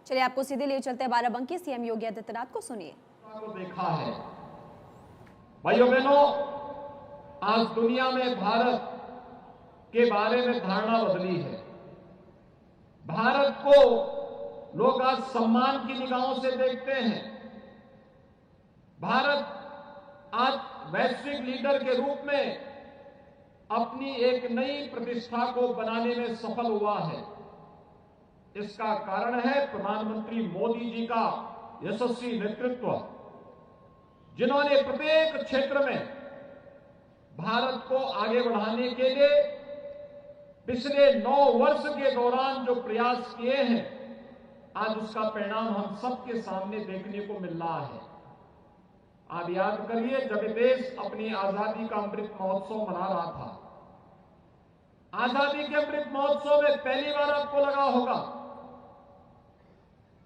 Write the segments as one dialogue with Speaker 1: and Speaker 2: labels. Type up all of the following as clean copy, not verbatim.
Speaker 1: चलिए आपको सीधे लिए चलते हैं बाराबंकी। सीएम योगी आदित्यनाथ को सुनिए।
Speaker 2: देखा है भाइयों बहनों, आज दुनिया में भारत के बारे में धारणा बदली है। भारत को लोग आज सम्मान की निगाहों से देखते हैं। भारत आज वैश्विक लीडर के रूप में अपनी एक नई प्रतिष्ठा को बनाने में सफल हुआ है। इसका कारण है प्रधानमंत्री मोदी जी का यशस्वी नेतृत्व, जिन्होंने प्रत्येक क्षेत्र में भारत को आगे बढ़ाने के लिए पिछले 9 वर्ष के दौरान जो प्रयास किए हैं, आज उसका परिणाम हम सबके सामने देखने को मिल रहा है। आप याद करिए, जब देश अपनी आजादी का अमृत महोत्सव मना रहा था, आजादी के अमृत महोत्सव में पहली बार आपको लगा होगा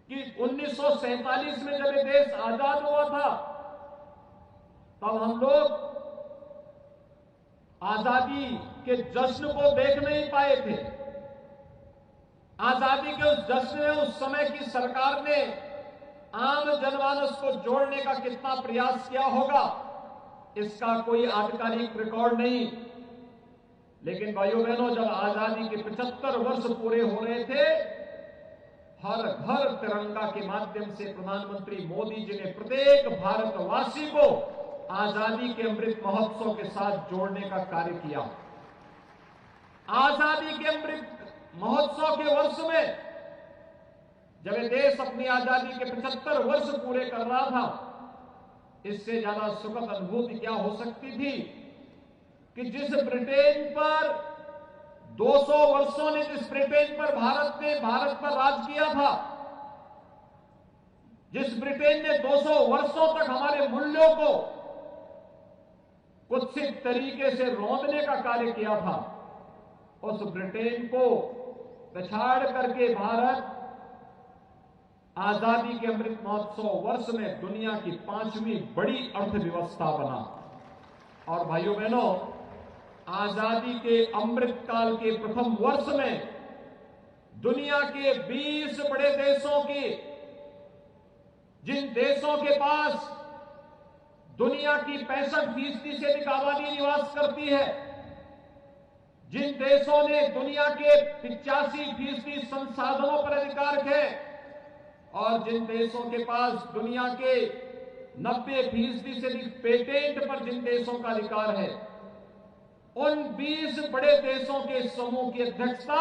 Speaker 2: कि 1947 में जब देश आजाद हुआ था, तब हम लोग आजादी के जश्न को देख नहीं पाए थे। आजादी के उस जश्न में उस समय की सरकार ने आम जनमानस को जोड़ने का कितना प्रयास किया होगा, इसका कोई आधिकारिक रिकॉर्ड नहीं। लेकिन भाइयों बहनों, जब आजादी के 75 वर्ष पूरे हो रहे थे, हर घर तिरंगा के माध्यम से प्रधानमंत्री मोदी जी ने प्रत्येक भारतवासी को आजादी के अमृत महोत्सव के साथ जोड़ने का कार्य किया। आजादी के अमृत महोत्सव के वर्ष में जब देश अपनी आजादी के 75 वर्ष पूरे कर रहा था, इससे ज्यादा सुखद अनुभूति क्या हो सकती थी कि जिस ब्रिटेन पर 200 वर्षों ने जिस ब्रिटेन पर भारत पर राज किया था, जिस ब्रिटेन ने 200 वर्षों तक हमारे मूल्यों को कुत्सित तरीके से रौंदने का कार्य किया था, उस ब्रिटेन को पछाड़ करके भारत आजादी के अमृत महोत्सव वर्ष में दुनिया की 5वीं बड़ी अर्थव्यवस्था बना। और भाइयों बहनों, आजादी के अमृत काल के प्रथम वर्ष में दुनिया के 20 बड़े देशों की, जिन देशों के पास दुनिया की 65% से अधिक आबादी निवास करती है, जिन देशों ने दुनिया के 85% संसाधनों पर अधिकार है, और जिन देशों के पास दुनिया के 90% से अधिक पेटेंट पर जिन देशों का अधिकार है, उन 20 बड़े देशों के समूह की अध्यक्षता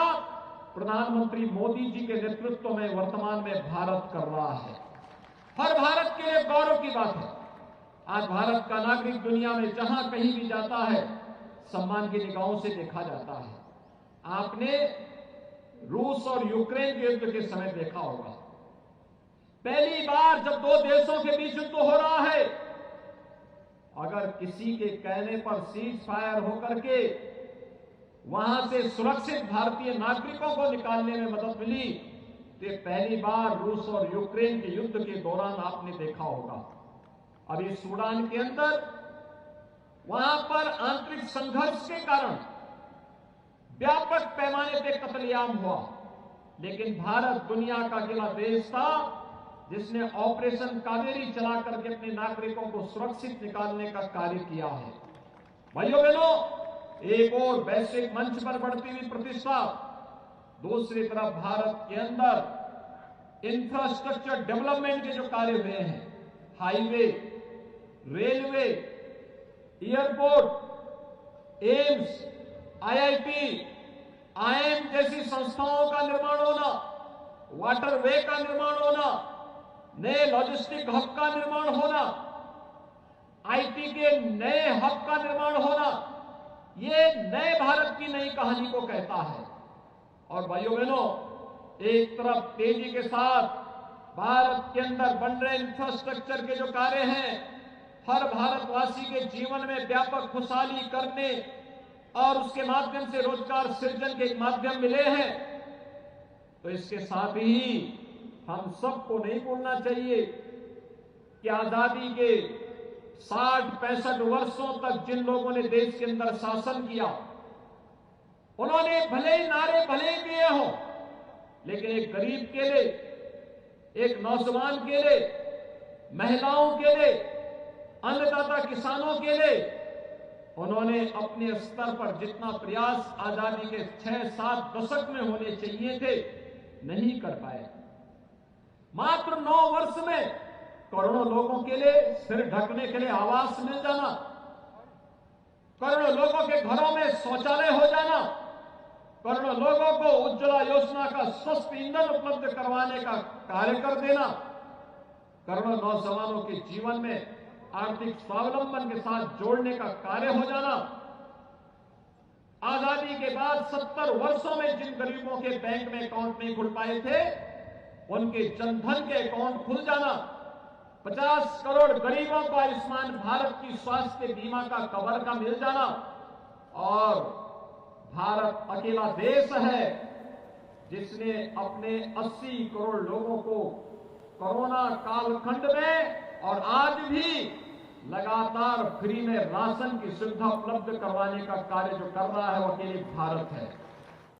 Speaker 2: प्रधानमंत्री मोदी जी के नेतृत्व में वर्तमान में भारत कर रहा है। हर भारत के लिए गौरव की बात है। आज भारत का नागरिक दुनिया में जहां कहीं भी जाता है, सम्मान की निगाहों से देखा जाता है। आपने रूस और यूक्रेन के युद्ध के समय देखा होगा, पहली बार जब 2 देशों के बीच युद्ध हो रहा है, अगर किसी के कहने पर सीज फायर होकर के वहां से सुरक्षित भारतीय नागरिकों को निकालने में मदद मिली, तो पहली बार रूस और यूक्रेन के युद्ध के दौरान आपने देखा होगा। अभी सूडान के अंदर वहां पर आंतरिक संघर्ष के कारण व्यापक पैमाने पर कत्लेआम हुआ, लेकिन भारत दुनिया का अकेला देश था जिसने ऑपरेशन कावेरी चला करके अपने नागरिकों को सुरक्षित निकालने का कार्य किया है। भाइयों बहनों, एक और वैश्विक मंच पर बढ़ती हुई प्रतिष्ठा, दूसरी तरफ भारत के अंदर इंफ्रास्ट्रक्चर डेवलपमेंट के जो कार्य हुए हैं, highway, railway, airport, AIIMS, IIT, IIM जैसी संस्थाओं का निर्माण होना, वाटरवे का निर्माण होना, नए लॉजिस्टिक हब का निर्माण होना, आईटी के नए हब का निर्माण होना, ये नए भारत की नई कहानी को कहता है। और भाइयों बहनों, एक तरफ तेजी के साथ भारत के अंदर बन रहे इंफ्रास्ट्रक्चर के जो कार्य हैं, हर भारतवासी के जीवन में व्यापक खुशहाली करने और उसके माध्यम से रोजगार सृजन के एक माध्यम मिले हैं, तो इसके साथ ही हम सबको नहीं भूलना चाहिए कि आजादी के 60-65 वर्षों तक जिन लोगों ने देश के अंदर शासन किया, उन्होंने भले ही नारे भले ही दिए हों, लेकिन एक गरीब के लिए, एक नौजवान के लिए, महिलाओं के लिए, अन्नदाता किसानों के लिए उन्होंने अपने स्तर पर जितना प्रयास आजादी के 6-7 दशक में होने चाहिए थे, नहीं कर पाए। मात्र 9 वर्ष में करोड़ों लोगों के लिए सिर ढकने के लिए आवास मिल जाना, करोड़ों लोगों के घरों में शौचालय हो जाना, करोड़ों लोगों को उज्ज्वला योजना का सस्ता ईंधन उपलब्ध करवाने का कार्य कर देना, करोड़ों नौजवानों के जीवन में आर्थिक स्वावलंबन के साथ जोड़ने का कार्य हो जाना, आजादी के बाद 70 वर्षों में जिन गरीबों के बैंक में अकाउंट नहीं खुल पाए थे, उनके जनधन के अकाउंट खुल जाना, 50 करोड़ गरीबों को आयुष्मान भारत की स्वास्थ्य बीमा का कवर का मिल जाना, और भारत अकेला देश है जिसने अपने 80 करोड़ लोगों को कोरोना कालखंड में और आज भी लगातार फ्री में राशन की सुविधा उपलब्ध करवाने का कार्य जो कर रहा है वो अकेले भारत है।